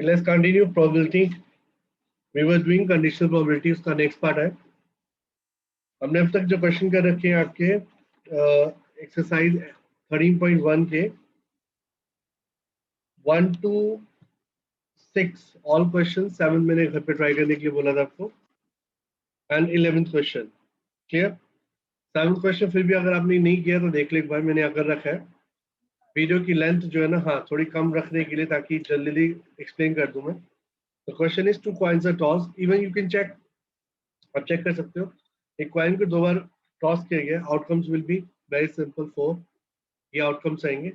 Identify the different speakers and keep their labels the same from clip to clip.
Speaker 1: Let's continue probability. We were doing conditional probability, उसका next part है। हमने अब तक जो क्वेश्चन कर रखे हैं आपके एक्सरसाइज 13.1 के 1 to 6 ऑल क्वेश्चन 7 मैंने घर पे ट्राई करने के लिए बोला था आपको, and 11th question. Clear? 7th question फिर भी अगर आपने नहीं किया तो देख लो एक बार, मैंने अगर रखा है। वीडियो की लेंथ जो है ना, हाँ थोड़ी कम रखने के लिए, ताकि जल्दी एक्सप्लेन कर दूं मैं। The question is two coins are tossed. Even you can check. आप चेक कर सकते हो, एक कॉइन को 2 बार टॉस किया गया, outcomes will be very simple 4। ये आउटकम्स आएंगे।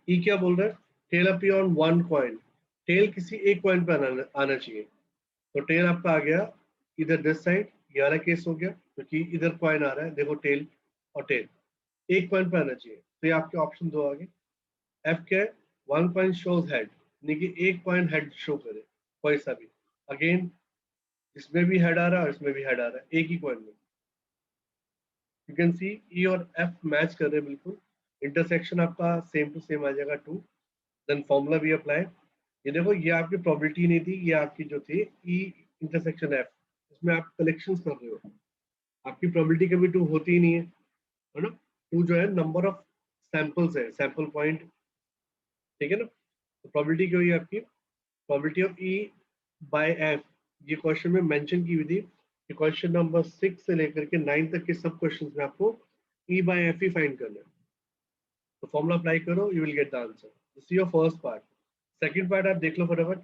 Speaker 1: ई क्या बोल रहा है? Tail appear on one coin. Tail किसी एक कॉइन पर आना चाहिए। तो टेल आपका आ गया इधर दिस साइड, ये वाला केस हो गया क्योंकि इधर कॉइन आ रहा है। देखो टेल और टेल एक कॉइन पर आना चाहिए, तो ये आपके ऑप्शन 2 आ गए। एफ क्या है? वन कॉइन शोज हेड, यानी कि एक कॉइन हेड शो करे कोई सा भी। अगेन इसमें भी हेड आ रहा है और इसमें भी हेड आ रहा है, एक ही कॉइन में। यू कैन सी ई और एफ मैच कर रहे हैं बिल्कुल। इंटरसेक्शन आपका सेम टू सेम आ जाएगा 2। देन फॉर्मूला भी अप्लाई। ये देखो, ये आपकी प्रोबेबिलिटी नहीं थी, ये आपकी जो थी ई इंटरसेक्शन एफ, इसमें आप कलेक्शंस कर रहे हो। आपकी प्रोबेबिलिटी कभी 2 होती ही नहीं है ना। 2 जो है नंबर ऑफ सैंपल्स है, सैंपल पॉइंट, ठीक है ना। तो प्रोबेबिलिटी क्या हुई आपकी? Probability of E bye F, ये क्वेश्चन में मेंशन की हुई थी कि क्वेश्चन नंबर 6 से लेकर के 9 तक के सब क्वेश्चंस में आपको ई बाय एफ ही फाइंड करना है। तो फॉर्मूला अप्लाई करो, you will get the answer. This is your first part. Second part आप देख लो फटाफट।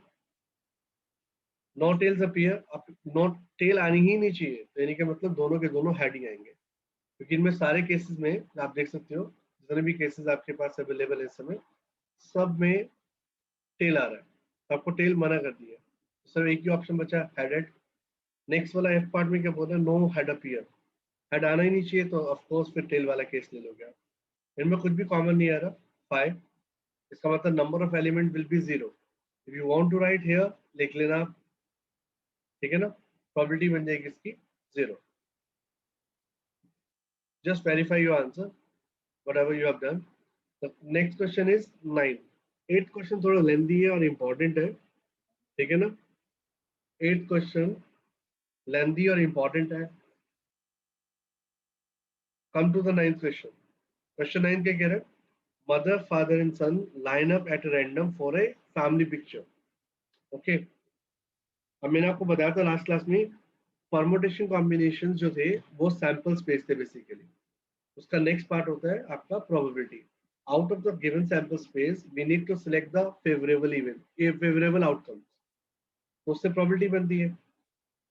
Speaker 1: नो टेल्स अपीयर, आप नो टेल आनी ही नहीं चाहिए, तो यानी कि मतलब दोनों के दोनों हेड ही आएंगे, क्योंकि इनमें सारे केसेस में आप देख सकते हो, जितने भी केसेस आपके पास अवेलेबल है इस समय, सब में टेल आ रहा है। तो आपको टेल मना कर दिया, सर एक ही ऑप्शन बचा हेडेड। नेक्स्ट वाला एफ पार्ट में क्या बोल रहा है? नो हेड अपीयर, हेड आना ही नहीं चाहिए, तो ऑफ कोर्स फिर टेल वाला केस ले लोगे आप। इनमें कुछ भी कॉमन नहीं आ रहा 5, इसका मतलब number of element will be 0। If you want to write here, लिख लेना आप, ठीक है ना। प्रोबेबिलिटी बन जाएगी इसकी 0। Just verify your answer whatever you have done. The next question is 9। 8th question थोड़ा लेंथी है और इंपॉर्टेंट है, ठीक है ना। 8th क्वेश्चन लेंथी और इंपॉर्टेंट है। Come to the 9th question. Question 9 क्या कह रहा है? Mother father and son line up at random for a family picture. Okay, अब मैंने आपको बताया था लास्ट क्लास में, परमुटेशन कॉम्बिनेशन जो थे वो सैंपल स्पेस थे बेसिकली। उसका नेक्स्ट पार्ट होता है आपका probability. Out of the given sample space we need to select the favourable event, ये फेवरेबल आउटकम, तो उससे प्रोबेबिलिटी बनती है।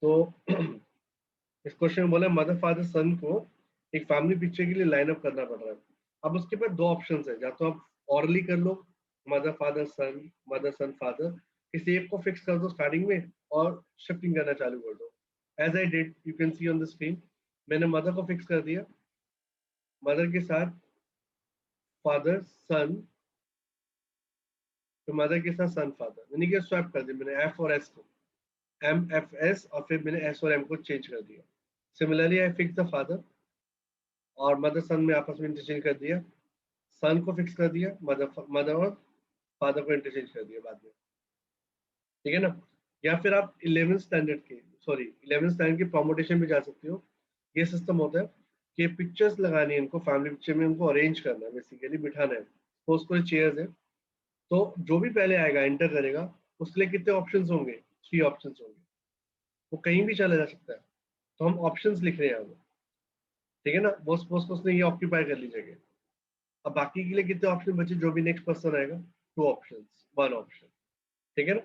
Speaker 1: तो इस क्वेश्चन में बोला मदर फादर सन को एक फैमिली पिक्चर के लिए लाइन अप करना पड़ रहा है। अब उसके पास 2 ऑप्शन है, या तो आप ऑरली कर लो मदर फादर सन, मदर सन फादर, किसी एक को फिक्स कर दो स्टार्टिंग में और शिफ्टिंग करना चालू कर दो। As I did, you can see on the screen, मैंने मदर को फिक्स कर दिया, मदर के साथ फादर सन, तो मदर के साथ सन फादर, यानी कि स्वैप कर दिया मैंने एफ और एस को, एम एफ एस, और फिर मैंने एस और एम को चेंज कर दिया। Similarly I fix the father और मदर सन में आपस में इंटरचेंज कर दिया, सन को फिक्स कर दिया, मदर और फादर को इंटरचेंज कर दिया बाद में, ठीक है ना। या फिर आप 11th स्टैंडर्ड के परमुटेशन में जा सकते हो। ये सिस्टम होता है कि पिक्चर्स लगानी है इनको, फैमिली पिक्चर में उनको अरेंज करना है, बेसिकली बिठाना है। तो उसको चेयर्स है, तो जो भी पहले आएगा एंटर करेगा, उसके लिए कितने ऑप्शंस होंगे? 3 ऑप्शंस होंगे। वो कहीं भी चला जा सकता है, तो हम ऑप्शंस लिख रहे हैं यहाँ, ठीक है ना। वो सपोज को उसने ये ऑक्यूपाई कर ली जगह। अब बाकी के लिए कितने ऑप्शन बचे? जो भी नेक्स्ट पर्सन आएगा 2 ऑप्शंस, 1 ऑप्शन, ठीक है ना।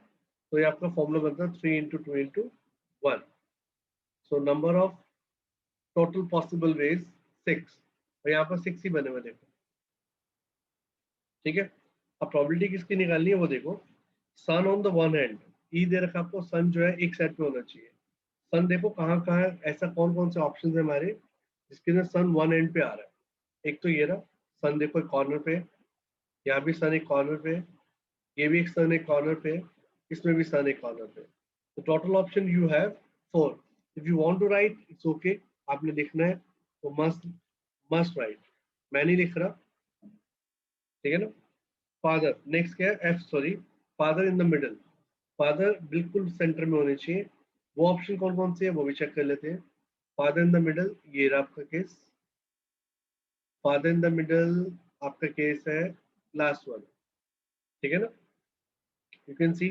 Speaker 1: तो ये आपका फॉर्मूला बनता है 3 into 2 into 1। So number of total possible ways 6, और यहाँ पर 6 ही बने हुए देखो, ठीक है। अब प्रोबेबिलिटी किसकी निकालनी है वो देखो। सन ऑन द वन हैंड, ई दे रखा आपको, सन जो है एक सेट पे होना चाहिए। सन देखो कहाँ कहाँ है, ऐसा कौन कौन से ऑप्शन है हमारे जिसके अंदर सन वन एंड पे आ रहा है। एक तो ये रहा सन, देखो एक कॉर्नर पे, यहाँ भी सन एक कॉर्नर पे, ये भी एक सन एक कॉर्नर पे, इसमें भी सन एक कॉर्नर पे। तो total option you have 4। If you want to write it's okay, आपने लिखना है तो मस्ट राइट, मैं नहीं लिख रहा, ठीक है ना। फादर नेक्स्ट क्या है? F, sorry father in the middle, father बिल्कुल सेंटर में होने चाहिए। वो ऑप्शन कौन कौन से है वो भी चेक कर लेते हैं। फादर इन द मिडल, ये रहा आपका case. Father in the middle आपका केस है लास्ट वन, ठीक है ना। You can see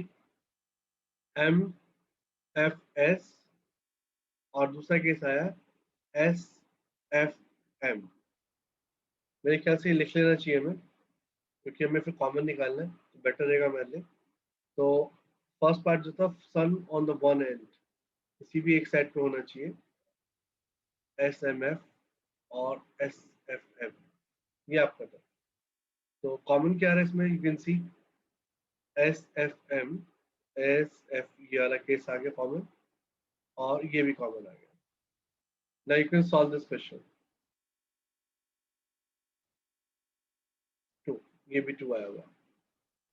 Speaker 1: M F S, और दूसरा केस आया एस एफ एम। मेरे ख्याल से ये लिख लेना चाहिए हमें, क्योंकि हमें फिर कॉमन निकालना है तो बेटर रहेगा मेरे लिए। तो फर्स्ट पार्ट जो था son on the one end, किसी भी एक साइड पे होना चाहिए, एस एम एफ और एस एफ एम, ये आपका था। तो कॉमन क्या है इसमें, you can see S F M, S F, ये वाला केस आ गया कॉमन, और ये भी कॉमन आ गया। Now you can solve this question. Two, ये भी टू आया हुआ।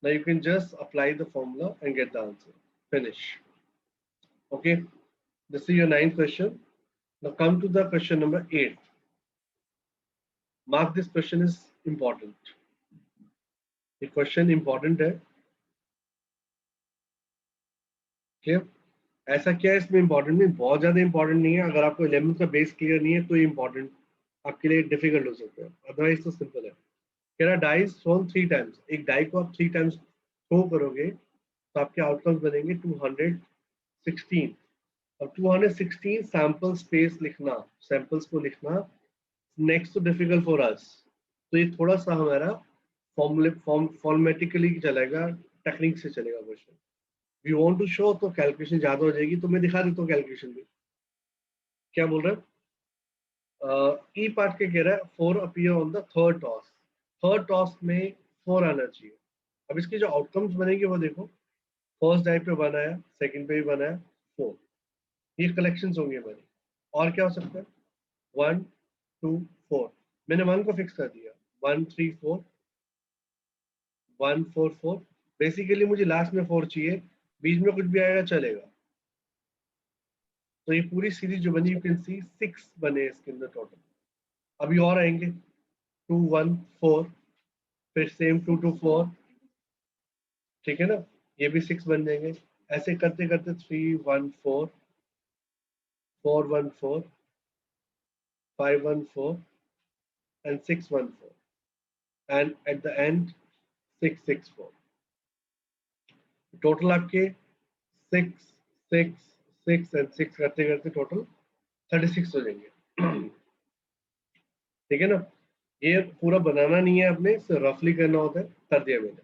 Speaker 1: Now you can just apply the formula and get the answer, finish. Okay, this is your 9th question. Now come to the question number 8। Mark this question is important, ये question important है। Clear? ऐसा क्या है इसमें important नहीं, बहुत ज्यादा important नहीं है। अगर आपको 11th का बेस क्लियर नहीं है तो ये इंपॉर्टेंट आपके लिए डिफिकल्ट हो सकता है, अदरवाइज तो सिंपल है। कह रहा डाइस थ्रोन 3 टाइम्स, एक डाई को आप 3 टाइम्स थ्रो करोगे तो आपके आउटकम्स बनेंगे 216। और 216 सैंपल स्पेस लिखना, सैंपल्स को लिखना next to difficult for us. तो ये थोड़ा सा हमारा फॉर्मेटिकली चलेगा, टेक्निक से चलेगा question. We want to show तो कैलकुलेशन ज्यादा हो जाएगी, तो मैं दिखा देता हूँ कैलकुलेशन भी। क्या बोल रहे हैं, ई पार्ट के कह रहा है 4 appear on the third toss, third toss में 4 आना चाहिए। अब इसके जो आउटकम्स बनेंगे वो देखो, फर्स्ट डाई पे 1 आया, सेकंड पे भी 1 आया, 4, ये कलेक्शंस होंगे हमारी। और क्या हो सकता है, 1 2 4, मैंने 1 को फिक्स कर दिया, 1 3 4, 1 4 4। बेसिकली मुझे लास्ट में 4 चाहिए, बीच में कुछ भी आएगा चलेगा। तो ये पूरी सीरीज जो बनी, यू कैन सी 6 बने इसके अंदर टोटल। अभी और आएंगे 2 1 4, फिर सेम 2 2 4, ठीक है ना, ये भी 6 बन जाएंगे। ऐसे करते करते 3 1 4, 4 1 4, 5 1 4 and 6 1 4, and at the end 6 6 4। Total आपके 6 6 6 एंड 6 करते करते टोटल 36 हो जाएंगे। ठीक है ना, ये पूरा बनाना नहीं है, अपने रफली करना होता है, कर दिया मैंने।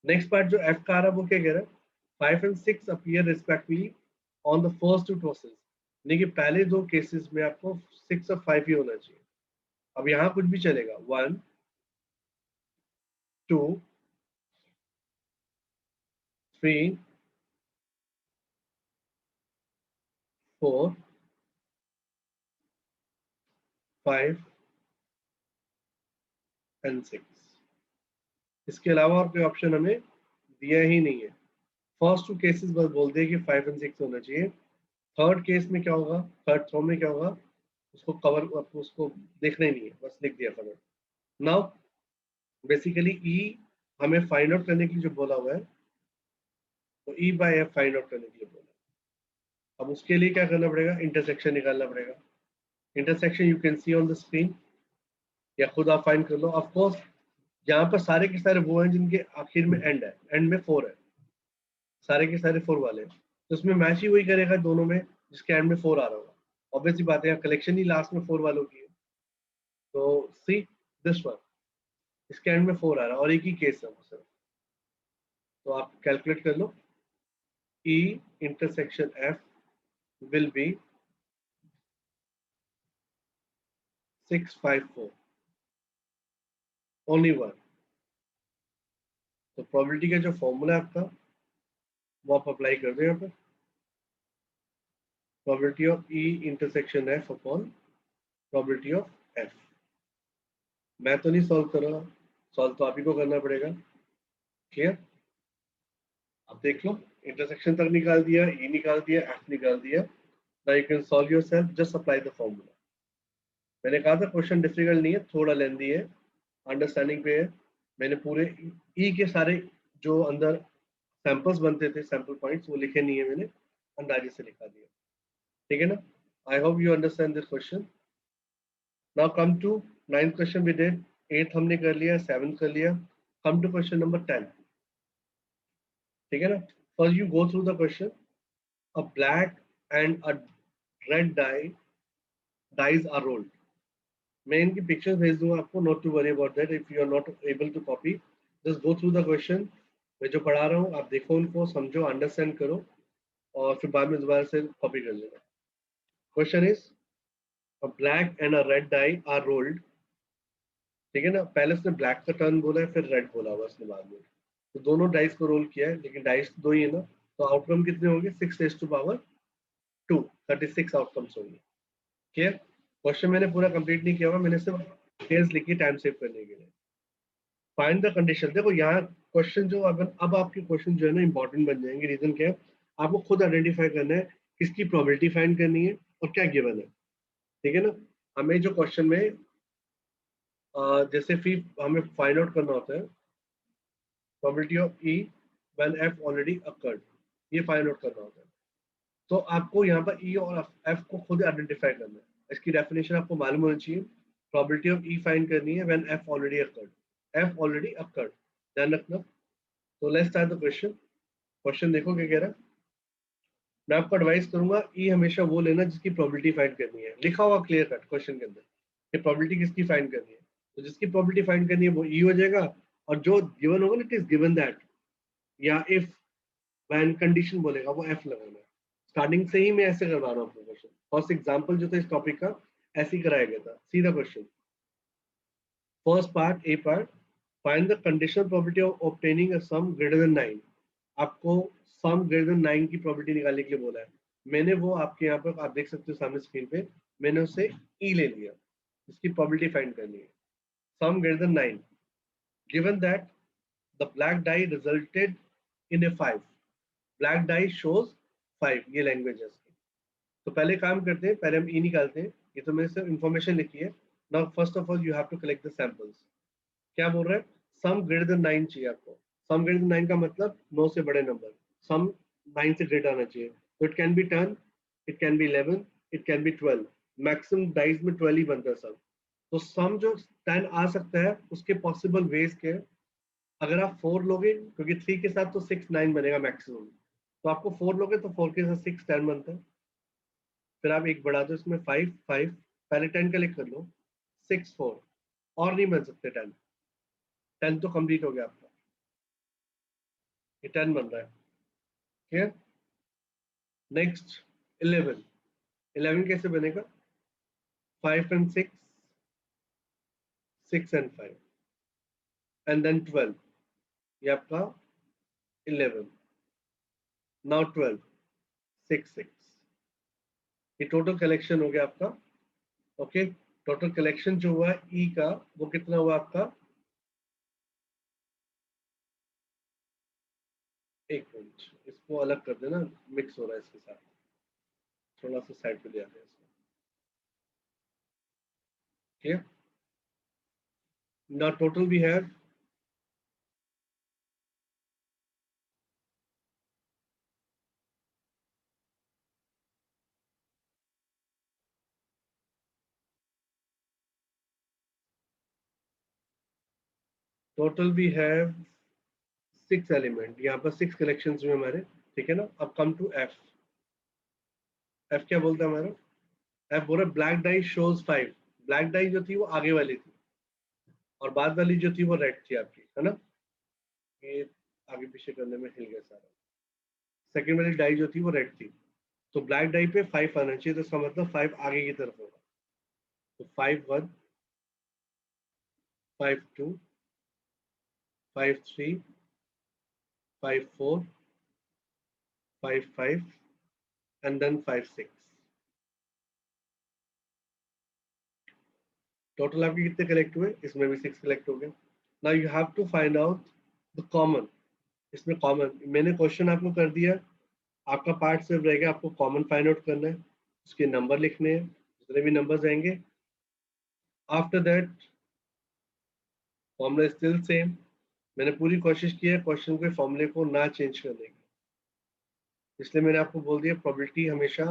Speaker 1: नेक्स्ट पार्ट जो एफ का आ रहा है वो क्या कह रहा है, 5 and 6 appear respectively on the first 2 tosses, यानी कि पहले 2 केसेस में आपको 6 और 5 ही होना चाहिए। अब यहाँ कुछ भी चलेगा, 1 2 3 4 5 and 6। इसके अलावा और कोई ऑप्शन हमें दिया ही नहीं है। फर्स्ट 2 केसेस बस बोल दिए कि 5 and 6 होना चाहिए। थर्ड केस में क्या होगा, थर्ड थ्रो में क्या होगा, उसको कवर, उसको देखना ही नहीं है, बस लिख दिया कवर। नाउ बेसिकली ई हमें फाइंड आउट करने के लिए जो बोला हुआ है, तो ई बाय एफ फाइंड आउट करने के लिए बोला है। अब उसके लिए क्या करना पड़ेगा, इंटरसेक्शन निकालना पड़ेगा। Intersection you can see on the screen, या खुद आप फाइंड कर लो। ऑफ कोर्स यहाँ पर सारे के सारे वो हैं जिनके आखिर में एंड है, एंड में 4 है, सारे के सारे 4 वाले हैं। तो उसमें मैच ही वही करेगा दोनों में जिसके एंड में 4 आ रहा होगा। ऑब्वियसली बात है, कलेक्शन ही लास्ट में 4 वालों की है। तो सी दिस वन, इसके एंड में 4 आ रहा है और एक ही केस है सिर्फ। तो आप कैलकुलेट कर लो, E intersection F will be 654, only one. तो प्रोबेबिलिटी का जो फॉर्मूला है आपका, वो आप अप्लाई कर दो यहाँ पर, probability of E intersection F upon probability of F. मैं तो नहीं सॉल्व कर रहा, सॉल्व तो आप ही को करना पड़ेगा। क्लियर? अब देख लो, इंटरसेक्शन तक निकाल दिया, ई निकाल दिया, एफ निकाल दिया। Now you can solve yourself, just apply the formula. मैंने कहा था क्वेश्चन डिफिकल्ट नहीं है, थोड़ा लेंदी है, अंडरस्टैंडिंग पे है। मैंने पूरे ई के सारे जो अंदर सैंपल्स बनते थे, सैंपल पॉइंट्स, वो लिखे नहीं है मैंने, अंदाजे से लिखा दिया, ठीक है ना। I hope you understand this question. Now come to 9th question we did, 8th हमने कर लिया, 7th कर लिया, कम टू क्वेश्चन नंबर 10, ठीक है ना। First you go through the question, a black and a red dies are rolled. मैं इनकी पिक्चर्स भेज दूंगा आपको, not to worry about that, if you are not able to copy just go through the question. मैं जो पढ़ा रहा हूँ आप देखो, उनको समझो, अंडरस्टैंड करो, और फिर बाद में दोबारा से कॉपी कर लेना। Question is, a black and a red die are rolled, ठीक है ना। पहले उसने ब्लैक का टर्न बोला है, फिर रेड बोला हुआ उसने बाद में, तो दोनों डाइस को रोल किया है, लेकिन डाइस दो ही है ना, तो आउटकम कितने होंगे, 6 raised to power 2, 36 आउटकम्स होंगे। क्लियर। क्वेश्चन मैंने पूरा कंप्लीट नहीं किया हुआ, मैंने सिर्फ डिटेल्स लिखी टाइम सेव करने के लिए। फाइंड द कंडीशन, देखो यहाँ क्वेश्चन जो, अगर अब आपके क्वेश्चन जो है ना इंपॉर्टेंट बन जाएंगे। रीजन क्या है, आपको खुद आइडेंटिफाई करना है किसकी प्रोबेबिलिटी फाइंड करनी है और क्या गिवन है, ठीक है ना। हमें जो क्वेश्चन में जैसे फी हमें फाइंड आउट करना होता है, probability of E when F already occurred, ये फाइंड आउट करना होता है। तो आपको यहाँ पर ई और एफ को खुद आइडेंटिफाई करना है, इसकी डेफिनेशन आपको मालूम होनी चाहिए। प्रोबेबिलिटी ऑफ ई फाइंड करनी है when F already occurred, F already occurred, ध्यान रखना। तो let's start the question. Question देखो क्या कह रहा है। मैं आपको एडवाइस करूंगा ई हमेशा वो लेना जिसकी प्रोबेबिलिटी फाइंड करनी है, लिखा हुआ क्लियर कट क्वेश्चन के अंदर कि प्रोबेबिलिटी किसकी फाइंड करनी है, तो जिसकी प्रोबेबिलिटी फाइंड करनी है वो ई हो जाएगा, और जो गिवन होगा ना, इट इज गिवन दैट, या इफ व्हेन कंडीशन बोलेगा वो एफ लगाना है। स्टार्टिंग से ही मैं ऐसे करवा रहा हूँ अपना क्वेश्चन, फर्स्ट एग्जांपल जो था इस टॉपिक का ऐसे ही कराया गया था, सीधा question. First part, A part, find the conditional probability of obtaining a some greater than 9। आपको सम ग्रेटर देन 9 की प्रोबेबिलिटी निकालने के लिए बोला है। मैंने वो आपके यहाँ पर आप देख सकते हो सामने स्क्रीन पे, मैंने उससे ई ले लिया, इसकी प्रोबेबिलिटी फाइंड करनी है, सम greater than 9, given that the black dye resulted in A 5, black dye shows 5, ये लैंग्वेज है इसकी। तो पहले काम करते हैं, पहले हम ई निकालते हैं, ये तो मैंने सिर्फ इन्फॉर्मेशन लिखी है। Now first of all you have to collect the samples. क्या बोल रहा है, सम ग्रेटर देन 9 चाहिए आपको। सम ग्रेटर देन 9 का मतलब 9 से बड़े नंबर, सम 9 से ग्रेटर आना चाहिए। तो it can be 10, it can be 11, it can be 12, maximum dies में 12 ही बनता है सब। तो सम जो 10 आ सकता है उसके पॉसिबल वेज के, अगर आप 4 लोगे, क्योंकि 3 के साथ तो 6 9 बनेगा मैक्सिमम, तो आपको 4 लोगे तो 4 के साथ 6 10 बनता है। फिर आप एक बढ़ा दो इसमें 5 5, पहले 10 का लिख कर लो, 6 4, और नहीं बन सकते 10, 10 तो कंप्लीट हो गया आपका, ये 10 बन रहा है। ठीक है। नेक्स्ट 11, 11 कैसे बनेगा, 5 and 6, 6 and 5, एंड देन 12, ये आपका 11, नाउ 12, 6 6, ये टोटल कलेक्शन हो गया आपका। ओके, टोटल कलेक्शन जो हुआ ई का वो कितना हुआ आपका, एक मिनट, इसको अलग कर देना, मिक्स हो रहा है इसके साथ, थोड़ा सा साइड पे ले आते हैं इसको। ठीक है, now total we have, total we have 6 element, यहाँ पर 6 कलेक्शंस में हमारे, ठीक है ना। अब कम टू एफ, एफ क्या बोलता है हमारा, एफ बोल रहा black dye shows 5, black dye जो थी वो आगे वाली थी, और बाद वाली जो थी वो रेड थी आपकी, है ना। ये आगे पीछे करने में हिल गया सारा, सेकंड वाली डाई जो थी वो रेड थी, तो ब्लैक डाई पे 5 आना चाहिए, तो इसका मतलब 5 आगे की तरफ होगा, तो 5 1, 5 2, 5 3, 5 4, 5 5, एंड देन 5 6। टोटल आपके कितने कलेक्ट हुए, इसमें भी 6 कलेक्ट हो गए। Now you have to find out the common, इसमें कॉमन मैंने क्वेश्चन आपको कर दिया, आपका पार्ट सिर्फ रहेगा आपको कॉमन फाइंड आउट करना है, उसके नंबर लिखने हैं, जितने भी नंबर्स आएंगे। After that formula still same, मैंने पूरी कोशिश की है क्वेश्चन के फॉर्मूले को ना चेंज करने की, इसलिए मैंने आपको बोल दिया प्रोबेबिलिटी हमेशा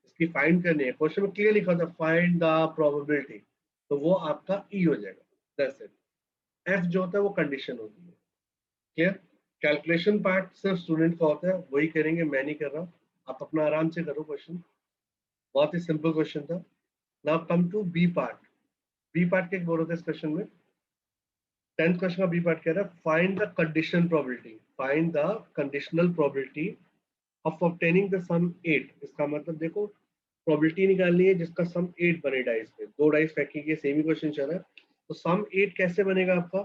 Speaker 1: इसकी फाइंड करनी है। क्वेश्चन में क्लियर लिखा था फाइंड द प्रोबेबिलिटी, तो वो आपका ई हो जाएगा, दैट्स इट। एफ जो होता है वो कंडीशन होती है। क्लियर? कैलकुलेशन पार्ट सिर्फ स्टूडेंट का होता है, वही करेंगे, मैं नहीं कर रहा। आप अपना आराम से करो क्वेश्चन, बहुत ही सिंपल क्वेश्चन था। Now come to B part. B part के बोल रहे थे इस क्वेश्चन में, 10th क्वेश्चन का बी पार्ट कह रहा है find the condition probability, find the conditional probability of obtaining the sum 8। इसका मतलब देखो प्रोबेबिलिटी निकालनी है जिसका सम 8 बने डाइस पे, दो डाइस फेंकेंगे, सेम ही क्वेश्चन चल रहा है, तो सम 8 कैसे बनेगा आपका,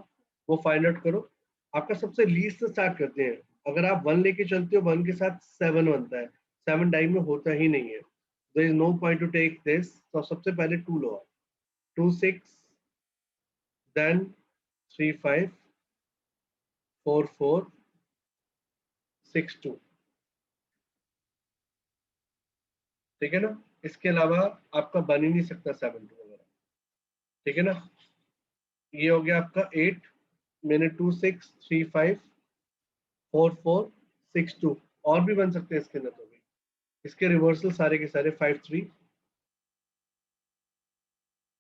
Speaker 1: वो फाइंड आउट करो। आपका सबसे लीस्ट से स्टार्ट करते हैं। अगर आप 1 लेके चलते हो 1 के साथ 7 बनता है, 7 डाई में होता ही नहीं है, there is no point to take this. तो सबसे पहले 2 लो, 2 6, देन 3 5, 4 4, 6 2। ठीक है ना? इसके अलावा आपका बन ही नहीं सकता 7 2 वगैरह। ठीक है ना? ये हो गया आपका 8, मैंने 2 6 3 5 4 4 6 2, और भी बन सकते हैं इसके अंदर तो भी। इसके रिवर्सल सारे के सारे 5 3,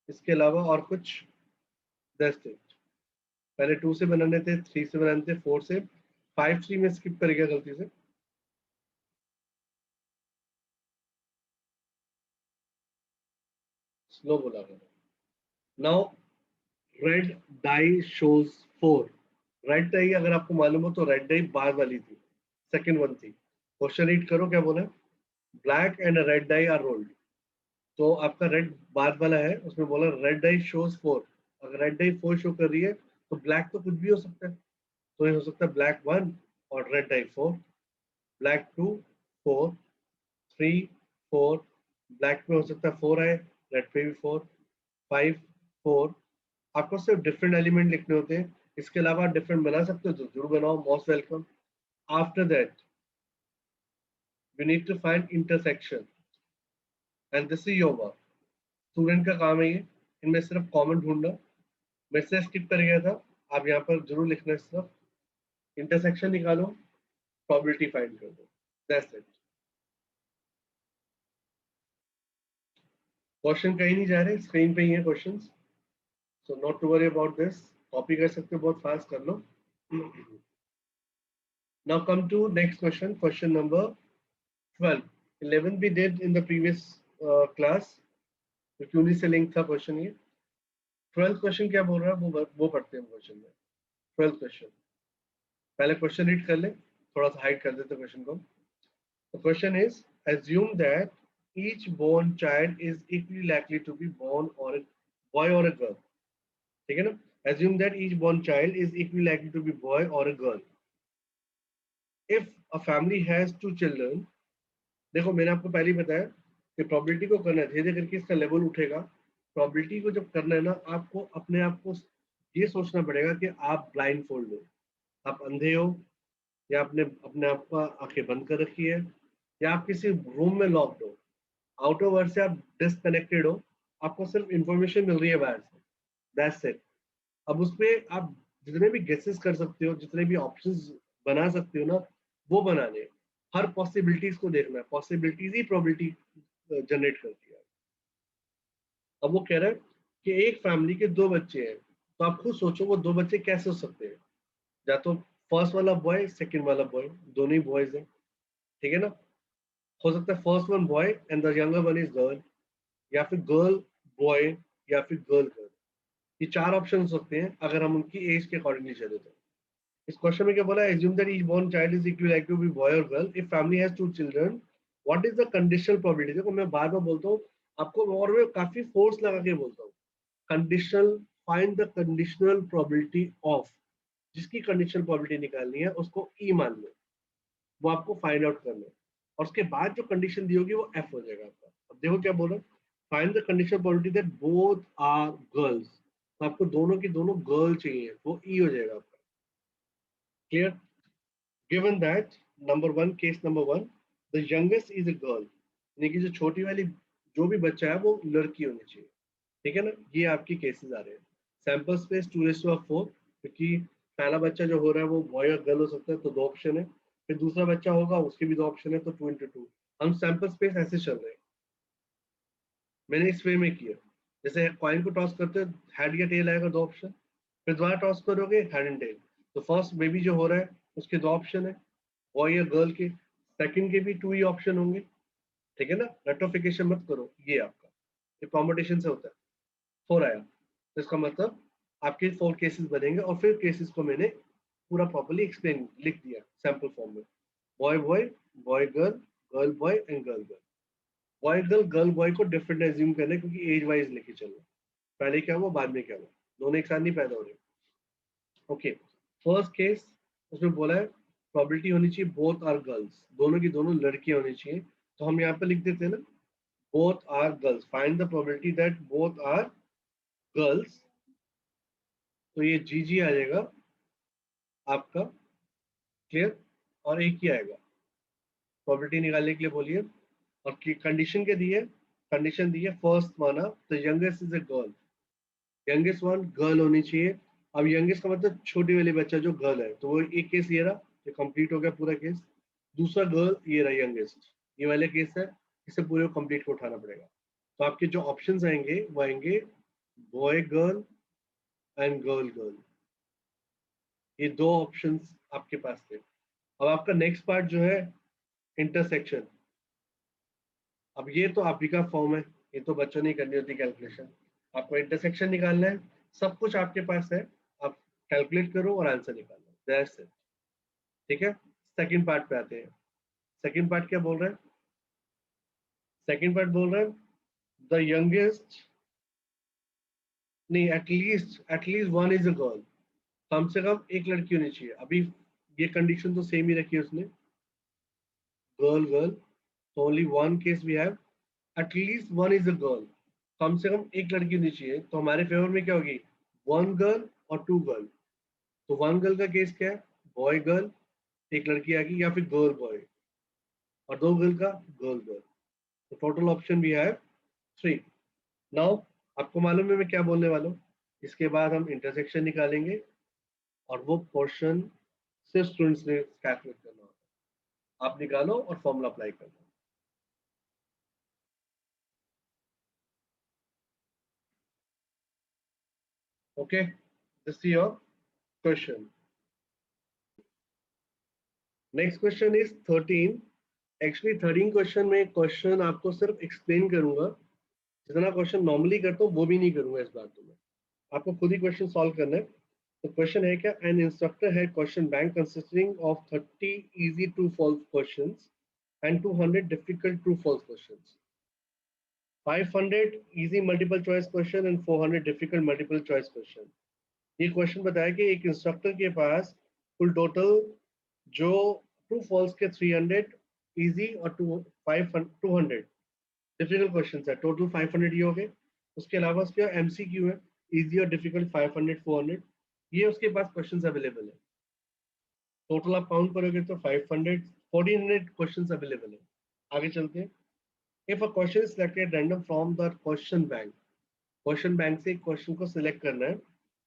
Speaker 1: इसके अलावा और कुछ 10 थे। पहले 2 से बनाने थे, 3 से बनाने थे, 4 से, 5 3 में स्किप कर गया गलती से। स्लो बोला मैंने। Now red die shows 4। Red die अगर आपको मालूम हो तो रेड डाई बार वाली थी, सेकंड वन थी। क्वेश्चन रीड करो क्या बोला, black and red die are rolled. तो आपका रेड बाद वाला है, उसमें बोला रेड डाई शोज 4। अगर रेड डाई 4 शो कर रही है तो ब्लैक तो कुछ भी हो सकता है। तो ये हो सकता है ब्लैक 1 और रेड डाई 4, ब्लैक 2 4 3 4, ब्लैक में हो सकता है 4 आए, रेड पे भी 4 5 4। आपको सिर्फ डिफरेंट एलिमेंट लिखने होते हैं, इसके अलावा डिफरेंट बना सकते हो तो जरूर बनाओ, most welcome. After that we need to find intersection and this is your work. Student का काम है ये, इनमें सिर्फ कॉमन ढूंढना। मैं से स्किप कर गया था, आप यहाँ पर जरूर लिखना है सिर्फ इंटरसेक्शन निकालो, प्रोबेबिलिटी फाइंड कर दो, दैट्स इट। क्वेश्चन कहीं नहीं जा रहे, स्क्रीन पे ही है question, so not to worry about this. Copy कर सकते हो, बहुत फास्ट कर लो। Now come to next question, question number 12। 11 भी did in the previous class, तो क्यों नहीं से लिंक था क्वेश्चन ये। 12th क्वेश्चन क्या बोल रहा है वो पढ़ते हैं क्वेश्चन में। 12th क्वेश्चन, पहले क्वेश्चन रीड कर ले, थोड़ा सा हाइड कर देते क्वेश्चन को। The question is, assume that each born child is equally likely to be born or a boy or a girl. ठीक है ना? Assume that each born child is equally likely to be boy or a girl. If a family has two children, देखो मैंने आपको पहले ही बताया कि probability को करना है धीरे धीरे करके, इसका लेवल उठेगा। प्रोबेबिलिटी को जब करना है ना, आपको अपने आप को ये सोचना पड़ेगा कि आप ब्लाइंड फोल्ड हो, आप अंधे हो, या आपने अपने आप को आंखें बंद कर रखी है, या आप किसी रूम में लॉक्ड हो, आउटर वर्ल्ड से आप डिस्कनेक्टेड हो, आपको सिर्फ इंफॉर्मेशन मिल रही है बाहर से, दैट्स इट। अब उसमें आप जितने भी गेसेस कर सकते हो, जितने भी ऑप्शंस बना सकते हो ना, वो बनाने। हर पॉसिबिलिटीज को देखना है, पॉसिबिलिटीज ही प्रोबेबिलिटी जनरेट करती है। अब वो कह रहा है कि एक फैमिली के दो बच्चे हैं, तो आप खुद सोचो वो दो बच्चे कैसे हो सकते हैं। या तो फर्स्ट वाला बॉय, सेकंड वाला बॉय, दोनों ही बॉयज हैं, ठीक है ना? हो सकता है first one boy and the younger one is girl, या फिर गर्ल बॉय, या फिर गर्ल गर्ल। ये चार ऑप्शन हो सकते हैं अगर हम उनकी एज के अकॉर्डिंगली चले तो। इस क्वेश्चन में क्या बोला, assume that each born child is equal like to be boy और girl if family has two children, what is the conditional probability. देखो मैं बार बार बोलता हूँ आपको, और मैं काफी फोर्स लगा के बोलता हूँ, conditional, find the conditional probability of. जिसकी कंडीशनल प्रोबेबिलिटी निकालनी है उसको ई मान लो, वो आपको फाइंड आउट करना है, और उसके बाद जो कंडीशन दी होगी वो एफ हो जाएगा आपका। अब देखो क्या बोल रहा है, find the conditional probability that both are girls. तो आपको दोनों की दोनों गर्ल चाहिए, वो ई हो जाएगा आपका। Clear? Given that number one, case number one, the youngest is a girl, यानी कि जो छोटी वाली जो भी बच्चा है वो लड़की होनी चाहिए। ठीक है ना? ये आपकी केसेस आ रहे हैं। सैंपल स्पेस 2:4, क्योंकि पहला बच्चा जो हो रहा है वो बॉय और गर्ल हो सकता है, तो 2 ऑप्शन है। फिर दूसरा बच्चा होगा, उसके भी 2 ऑप्शन है, तो 2 into 2। हम सैंपल स्पेस ऐसे चल रहे हैं। मैंने इस वे में किया, जैसे कॉइन को टॉस करते हो, हेड या टेल आएगा, 2 ऑप्शन। फिर दोबारा टॉस करोगे, हेड एंड टेल। तो फर्स्ट बेबी जो हो रहा है उसके 2 ऑप्शन है, बॉय या गर्ल के। सेकंड के भी 2 ही ऑप्शन होंगे, ठीक है ना। रेट्रोफिकेशन मत करो, ये आपका ये कॉम्बिनेशन से होता है। 4 आया, तो इसका मतलब आपके 4 केसेस बनेंगे, और फिर केसेस को मैंने पूरा प्रॉपर्ली एक्सप्लेन लिख दिया सैंपल फॉर्म में। Boy boy, boy girl, girl boy and girl girl. Boy girl, girl boy को डिफरेंट एज्यूम करना है, क्योंकि एज वाइज लेके चलो, पहले क्या हुआ बाद में क्या हुआ, दोनों एक साथ नहीं पैदा हो रहे। ओके, फर्स्ट केस उसमें बोला है प्रोबेबिलिटी होनी चाहिए बोथ आर गर्ल्स, दोनों की दोनों लड़कियां होनी चाहिए। तो हम यहाँ पे लिख देते हैं ना, both are girls, find the probability that both are girls. तो ये जी जी आ जाएगा आपका, क्लियर। और एक ही आएगा, प्रोबेबिलिटी निकालने के लिए बोलिए। और कंडीशन के दिए, कंडीशन दी है फर्स्ट माना, तो youngest is a girl, youngest one girl होनी चाहिए। अब यंगेस्ट का मतलब छोटी वाली बच्चा जो गर्ल है, तो वो एक केस ये रहा, ये कंप्लीट हो गया पूरा केस। दूसरा गर्ल ये रहा यंगेस्ट, ये वाले केस है, इसे पूरे कंप्लीट को उठाना पड़ेगा। तो आपके जो ऑप्शंस आएंगे वो आएंगे boy girl and girl girl, ये 2 ऑप्शंस आपके पास थे। अब आपका नेक्स्ट पार्ट जो है इंटरसेक्शन। अब ये तो आप ही का फॉर्म है, ये तो बच्चों ने करनी होती कैलकुलेशन। आपको इंटरसेक्शन निकालना है, सब कुछ आपके पास है, आप कैलकुलेट करो और आंसर निकालो, दैट्स इट। ठीक है, सेकंड पार्ट पे आते हैं। सेकंड पार्ट क्या बोल रहा है? सेकंड पार्ट बोल रहा है द यंगेस्ट, नहीं, at least one is a girl, कम से कम एक लड़की होनी चाहिए। अभी ये कंडीशन तो सेम ही रखी है उसने, गर्ल गर्ल, तो only one case we have, at least one is a girl, कम से कम एक लड़की होनी चाहिए। तो हमारे फेवर में क्या होगी, 1 गर्ल और 2 गर्ल। तो 1 गर्ल का केस क्या है, बॉय गर्ल, एक लड़की आ गई, या फिर गर्ल बॉय, और 2 गर्ल का गर्ल गर्ल। तो टोटल ऑप्शन भी है 3। नाउ आपको मालूम है मैं क्या बोलने वाला हूँ, इसके बाद हम इंटरसेक्शन निकालेंगे, और वो पोर्शन सिर्फ स्टूडेंट्स ने कैलकुलेट करना होता है। आप निकालो और फॉर्मूला अप्लाई करना। Okay, this is your question. Next question is 13। Actually 13 question में क्वेश्चन आपको सिर्फ एक्सप्लेन करूंगा, जितना क्वेश्चन नॉर्मली करता हूँ वो भी नहीं करूंगा इस बार। तो मैं आपको खुद ही क्वेश्चन सॉल्व करना है। तो क्वेश्चन है क्या, एन इंस्ट्रक्टर है question bank consisting of 30 easy true false questions and 200 difficult true false questions, 500 easy multiple choice question and 400 difficult multiple choice question. ये क्वेश्चन बताया कि एक इंस्ट्रक्टर के पास कुल टोटल जो ट्रू फॉल्स के 300 इजी और 200 डिफिकल्ट क्वेश्चन है, टोटल 500 ये हो गए। उसके अलावा उसके एमसीक्यू है, इजी और डिफिकल्ट 500 400, ये उसके पास क्वेश्चंस अवेलेबल है। टोटल आप काउंट करोगे तो 500 1400 क्वेश्चंस अवेलेबल है। आगे चलते हैं। If a question is selected random from the question bank से एक क्वेश्चन को सिलेक्ट करना है,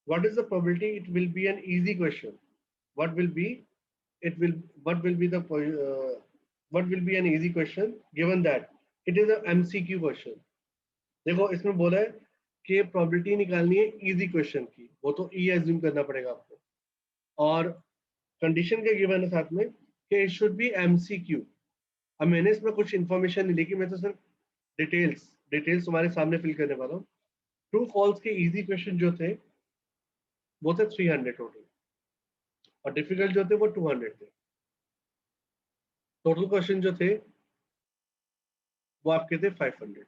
Speaker 1: what is the probability it will be an easy question, what will be it will what will be the what will be an easy question given that it is a MCQ question। देखो इसमें बोला है कि probability निकालनी है easy question की, वो तो ई एज्यूम करना पड़ेगा आपको, और कंडीशन के गिवन है साथ में कि इट शुड बी एमसीक्यू। अब मैंने इसमें कुछ इन्फॉर्मेशन नहीं लिखी, मैं तो सिर्फ डिटेल्स डिटेल्स तुम्हारे सामने फिल करने वाला हूँ। ट्रू फॉल्स के इजी क्वेश्चन जो थे वो थे 300 टोटल, और डिफिकल्ट जो थे वो 200 थे। टोटल क्वेश्चन जो थे वो आपके थे 500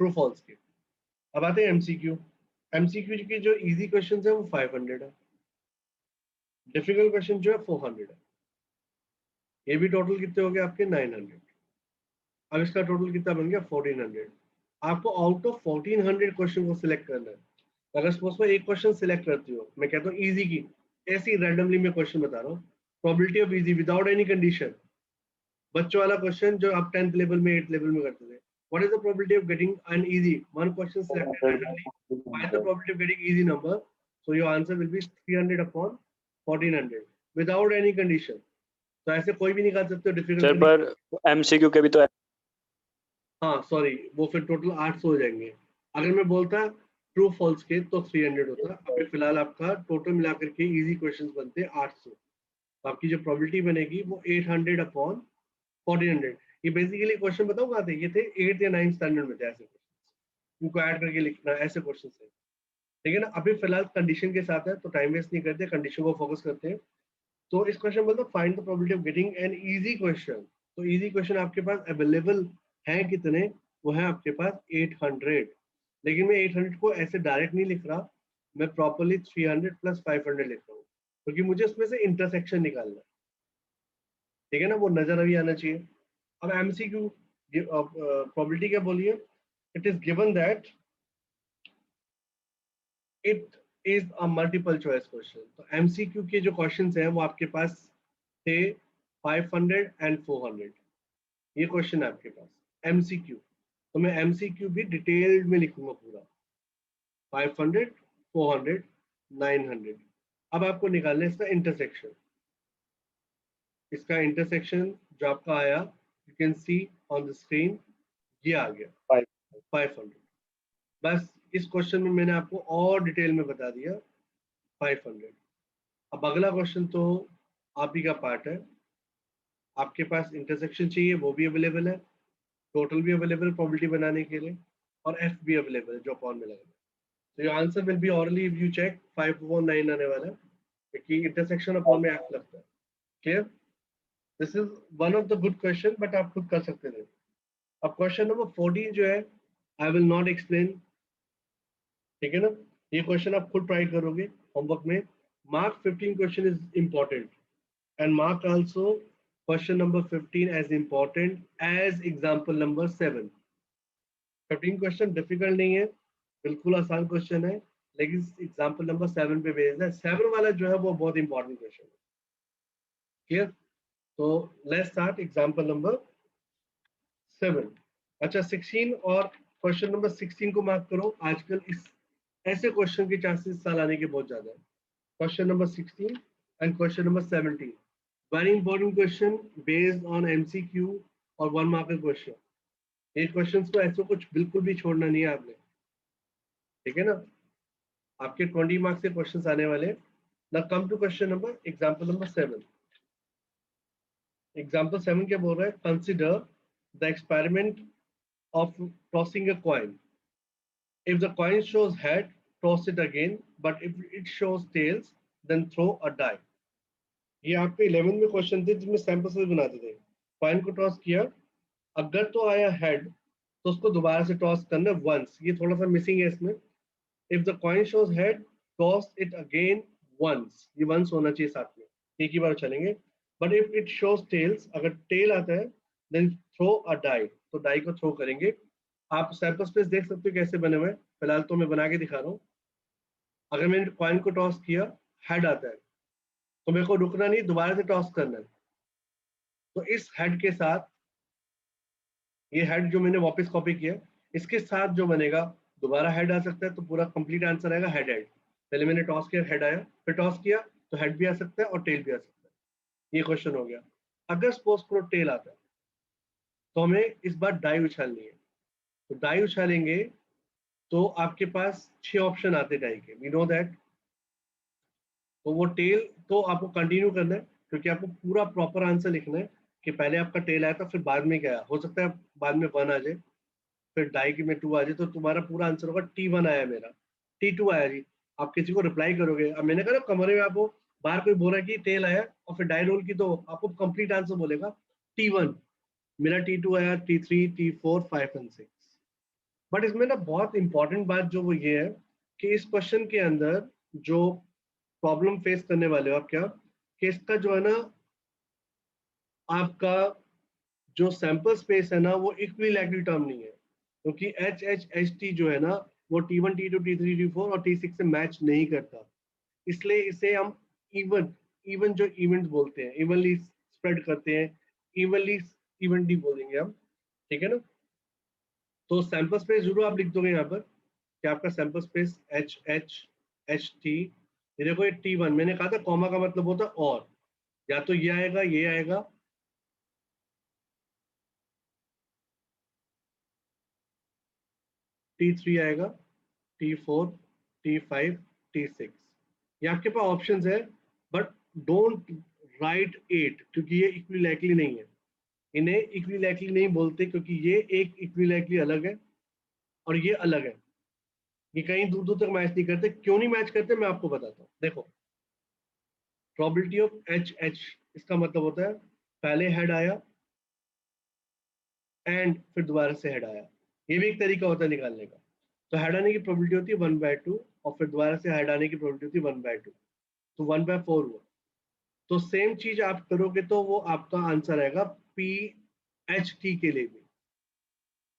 Speaker 1: ट्रू फॉल्स के। अब आते हैं एमसीक्यू। एमसीक्यू की जो इजी क्वेश्चन है वो 500 है, डिफिकल्ट क्वेश्चन जो है 400 है। ये भी टोटल कितने हो गए आपके 900। अब इसका टोटल कितना बन गया 1400। आपको आउट ऑफ 1400 क्वेश्चन को सिलेक्ट करना है। अगर सपोज मैं एक क्वेश्चन सिलेक्ट करती हूँ, मैं कहता हूँ इजी की, ऐसी रैंडमली मैं क्वेश्चन बता रहा हूँ, probability of easy without any condition, बच्चों वाला क्वेश्चन जो आप 10th लेवल में 8th लेवल में करते थे, what is the probability of getting an easy one question selected randomly, find the probability of getting easy number So your answer will be 300 upon 1400 without any condition. तो ऐसे कोई भी निकाल सकते हो डिफिकल्ट।
Speaker 2: सर पर एमसीक्यू के भी तो
Speaker 1: हाँ सॉरी, वो फिर टोटल 800 हो जाएंगे। अगर मैं बोलता ट्रू फॉल्स के तो 300 होता। अभी फिलहाल आपका टोटल मिलाकर के इजी क्वेश्चंस बनते हैं 800। तो आपकी जो प्रोबेबिलिटी बनेगी वो 800 अपॉन 1400। ये बेसिकली क्वेश्चन बताऊँ कहाँ थे? ये थे 8th या 9th स्टैंडर्ड में थे ऐसे क्वेश्चन। इनको ऐड करके लिखना ऐसे क्वेश्चन है, ठीक है ना। अभी फिलहाल कंडीशन के साथ है तो टाइम वेस्ट नहीं करते, कंडीशन को फोकस करते हैं। तो इस क्वेश्चन में find the probability of getting an easy question. तो इजी क्वेश्चन आपके पास अवेलेबल है कितने? वो है आपके पास 800। लेकिन मैं 800 को ऐसे डायरेक्ट नहीं लिख रहा, मैं प्रॉपरली 300 प्लस 500 लिख रहा हूँ, क्योंकि मुझे उसमें से इंटरसेक्शन निकालना है, ठीक है ना। वो नजर अभी आना चाहिए। अब एमसीक्यू प्रोबेबिलिटी क्या बोलिए? It is given that it is a multiple choice question. तो एमसीक्यू के जो क्वेश्चंस हैं वो आपके पास थे 500 एंड 400। ये क्वेश्चन है आपके पास एमसीक्यू। तो मैं एमसीक्यू भी डिटेल्ड में लिखूंगा पूरा, 500, 400, 900। अब आपको निकालना है इसका इंटरसेक्शन। इसका इंटरसेक्शन जो आपका आया, you can see on the screen, ये आ गया 500। बस इस क्वेश्चन में मैंने आपको और डिटेल में बता दिया 500। अब अगला क्वेश्चन तो आप ही का पार्ट है। आपके पास इंटरसेक्शन चाहिए, वो भी अवेलेबल है, टोटल भी अवेलेबल प्रोबेबिलिटी बनाने के लिए, और एफ भी अवेलेबल है जो अपॉन में लगेगा। तो your answer will be orally if you check 519 आने वाला है, क्योंकि इंटरसेक्शन अपॉन में एफ लगता है। Clear? This is one of the good question, but आप खुद कर सकते थे। अब क्वेश्चन नंबर 14 जो है, आई विल नॉट एक्सप्लेन, ठीक है ना। ये क्वेश्चन आप खुद ट्राई करोगे होमवर्क में। Mark 15 question is important and mark also question number 15 as important as example number 7। 15 question difficult नहीं है, बिल्कुल आसान क्वेश्चन है, लेकिन एग्जाम्पल नंबर 7 पे बेस्ड है। 7 वाला जो है वो बहुत इंपॉर्टेंट क्वेश्चन है। क्लियर? तो लेट्स स्टार्ट एग्जाम्पल नंबर 7। अच्छा 16 और क्वेश्चन नंबर 16 को मार्क करो। आजकल इस ऐसे क्वेश्चन के चांसेस साल आने के बहुत ज्यादा है। Question number 16 and question number 17, very important question based on MCQ और 1 मार्कर क्वेश्चन। ये क्वेश्चंस को ऐसे कुछ बिल्कुल भी छोड़ना नहीं है आपने, ठीक है ना। आपके 20 मार्क्स के क्वेश्चंस आने वाले। Now come to question number example number 7। Example 7 क्या बोल रहा है? Consider the experiment of tossing a coin. If the coin shows head, toss it again, but if it shows tails, then throw a die. ये आपके 11th में question थे जिसमें sample से बनाते थे। कॉइन को टॉस किया, अगर तो आया हेड तो उसको दोबारा से टॉस करना वंस। ये थोड़ा सा मिसिंग है इसमें। If the coin shows head, toss it again once. ये वंस होना चाहिए साथ में, एक ही बार चलेंगे। But if it shows tails, अगर टेल आता है, देन थ्रो अ डाई, तो डाई को थ्रो करेंगे। आप सैंपल स्पेस देख सकते हो कैसे बने हुए हैं। फिलहाल तो मैं बना के दिखा रहा हूँ। अगर मैंने कॉइन को टॉस किया, हेड आता है, तो मेरे को रुकना नहीं, दोबारा से टॉस करना है। तो इस हेड के साथ, ये हेड जो मैंने वापस कॉपी किया, इसके साथ जो बनेगा, दोबारा हेड आ सकता है, तो पूरा कंप्लीट आंसर आएगा हेड हेड। पहले मैंने टॉस किया, हेड आया, फिर टॉस किया तो हेड भी आ सकता है और टेल भी आ सकता है। ये क्वेश्चन हो गया। अगर सपोज करो टेल आता है, तो हमें इस बार डाई उछालनी है। तो डाई उछालेंगे तो आपके पास 6 ऑप्शन आते डाई के, वी नो दैट। तो वो टेल तो आपको कंटिन्यू करना है, क्योंकि आपको पूरा प्रॉपर आंसर लिखना है कि पहले आपका टेल आया था, फिर बाद में क्या आया। हो सकता है बाद में 1 आ जाए, फिर डाई की में 2 आ जाए, तो तुम्हारा पूरा आंसर होगा T1 आया, मेरा T2 आया जी। आप किसी को रिप्लाई करोगे। अब मैंने कहा ना कमरे में आपको बाहर कोई बोल रहा है कि टेल आया और फिर डाई रोल की, तो आपको कंप्लीट आंसर बोलेगा T1, मेरा T2 आया, T3, T4, 5 एंड 6। बट इसमें ना बहुत इंपॉर्टेंट बात जो वो ये है कि इस क्वेश्चन के अंदर जो प्रॉब्लम फेस करने वाले हो आप, क्या कि इसका जो है ना, आपका जो सैंपल स्पेस है ना, वो इक्विलैटरल टर्म नहीं है, क्योंकि एच एच एच टी जो है ना, वो T1, T2, T3, T4 और T6 से मैच नहीं करता। इसलिए इसे हम इवन इवन जो इवेंट बोलते हैं, इवनली स्प्रेड करते हैं, इवनली इवेंटली बोलेंगे हम, ठीक है ना। तो सैंपल स्पेस जरूर आप लिख दोगे यहाँ पर कि आपका sample space H H H T, ये देखो ये T1, मैंने कहा था कॉमा का मतलब होता है और, या तो ये आएगा ये आएगा, T3 आएगा, T4, T5, T6, ये आपके पास ऑप्शंस है, बट डोंट राइट 8 क्योंकि ये इक्विलैटरली नहीं है, इन्हें इक्विलैटरली नहीं बोलते क्योंकि ये एक इक्विलैटरली अलग है और ये अलग है, ये कहीं दूर दूर तक मैच नहीं करते। क्यों नहीं मैच करते मैं आपको बताता हूँ। देखो प्रोबेबिलिटी ऑफ एच एच, इसका मतलब होता है पहले हेड आया एंड फिर दोबारा से हेड आया, ये भी एक तरीका होता है निकालने का। तो हेड आने की प्रोबेबिलिटी होती है 1/2 और फिर दोबारा से हेड आने की प्रोबेबिलिटी होती है 1/2, तो 1/4 हुआ। तो सेम चीज आप करोगे तो वो आपका आंसर आएगा पी एच टी के लिए भी,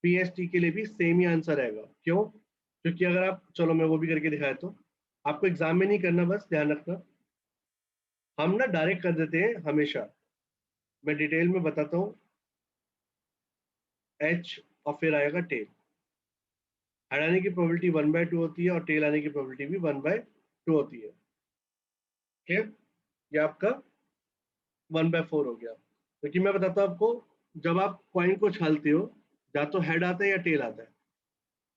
Speaker 1: पी एच टी के लिए भी सेम ही आंसर आएगा। क्यों? क्योंकि अगर आप, चलो मैं वो भी करके दिखाया, तो आपको एग्जाम में नहीं करना, बस ध्यान रखना, हम ना डायरेक्ट कर देते हैं हमेशा। मैं डिटेल में बताता हूँ, एच और फिर आएगा टेल, हेड आने की प्रोबेबिलिटी 1/2 होती है और टेल आने की प्रोबेबिलिटी भी 1/2 होती है। ठीक, ये आपका 1/4 हो गया। क्योंकि मैं बताता हूँ आपको, जब आप कॉइन को छालते हो, या तो हेड आता है या टेल आता है,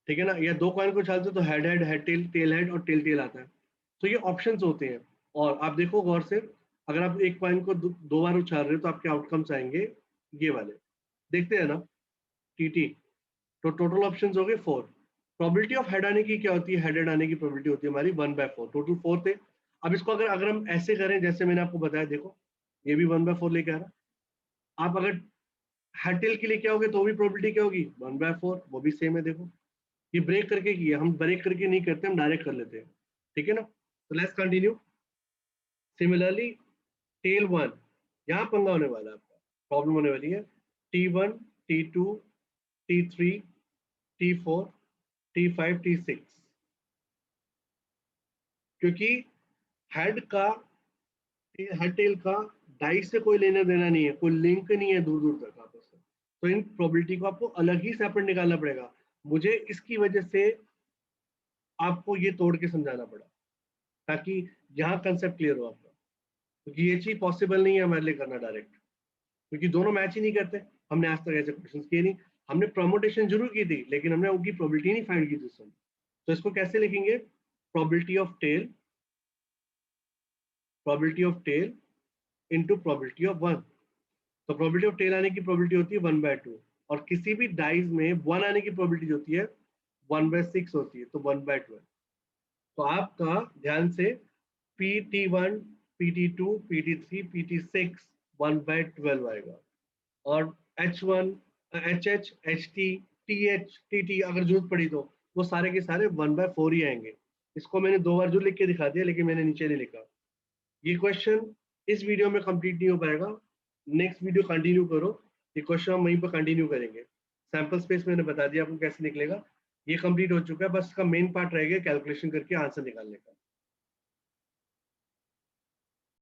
Speaker 1: ठीक है ना, या दो कॉइन को छालते हो तो head head head tail head और टेल टेल आता है। तो ये ऑप्शंस होते हैं। और आप देखो गौर से, अगर आप एक कॉइन को दो बार उछाल रहे हो तो आपके आउटकम्स आएंगे ये वाले, देखते हैं ना, टीटी। तो टोटल ऑप्शंस हो गए 4। प्रोबेबिलिटी ऑफ हेड आने की क्या होती है? हेड आने की प्रोबेबिलिटी होती है हमारी 1/4, टोटल 4 थे। अब इसको अगर अगर हम ऐसे करें जैसे मैंने आपको बताया, देखो ये भी 1/4 लेके आ रहा। आप अगर हेड टेल के लिए क्या होगे तो भी प्रोबेबिलिटी क्या होगी? 1/4, वो भी सेम है। देखो ये ब्रेक करके किया, हम ब्रेक करके नहीं करते, हम डायरेक्ट कर लेते हैं, ठीक है ना। तो लेट्स कंटिन्यू। सिमिलरली टेल 1, यहाँ पंगा होने वाला है, आपका प्रॉब्लम होने वाली है। T1, T2, T3, T4, T5, T6, क्योंकि हेड का, हेड टेल का डाइस से कोई लेना देना नहीं है, कोई लिंक नहीं है दूर दूर तक आपस में। तो इन प्रोबेबिलिटी को आपको अलग ही सेपरेट निकालना पड़ेगा। मुझे इसकी वजह से आपको ये तोड़ के समझाना पड़ा ताकि यहाँ कंसेप्ट क्लियर हो आपका, क्योंकि ये चीज पॉसिबल नहीं है हमारे लिए करना डायरेक्ट, क्योंकि दोनों मैच ही नहीं करते। हमने आज तक ऐसे क्वेश्चन किए नहीं। हमने प्रोमोटेशन जरूर की थी लेकिन हमने उनकी प्रोबेबिलिटी नहीं फाइंड की थी उसमें। तो इसको कैसे लिखेंगे? Probability of tail, probability of tail into probability of 1। तो प्रोबेबिलिटी ऑफ टेल आने की प्रोबेबिलिटी होती है 1/2, और किसी भी डाइज में 1 आने की प्रोबेबिलिटी होती है 1/6 होती है, तो 1/12। तो आपका ध्यान से PT1, PT2, PT3, PT6 1/12 आएगा, और H1, HH, HT, TH, TT अगर जरूरत पड़ी तो वो सारे के सारे 1/4 ही आएंगे। इसको मैंने 2 बार जो लिख के दिखा दिया, लेकिन मैंने नीचे नहीं लिखा। ये क्वेश्चन इस वीडियो में कंप्लीट नहीं हो पाएगा, नेक्स्ट वीडियो कंटिन्यू करो, ये क्वेश्चन हम वहीं पर कंटिन्यू करेंगे। सैंपल स्पेस मैंने बता दिया आपको कैसे निकलेगा, ये कंप्लीट हो चुका है, बस इसका मेन पार्ट रह गया कैलकुलेशन करके आंसर निकालने का।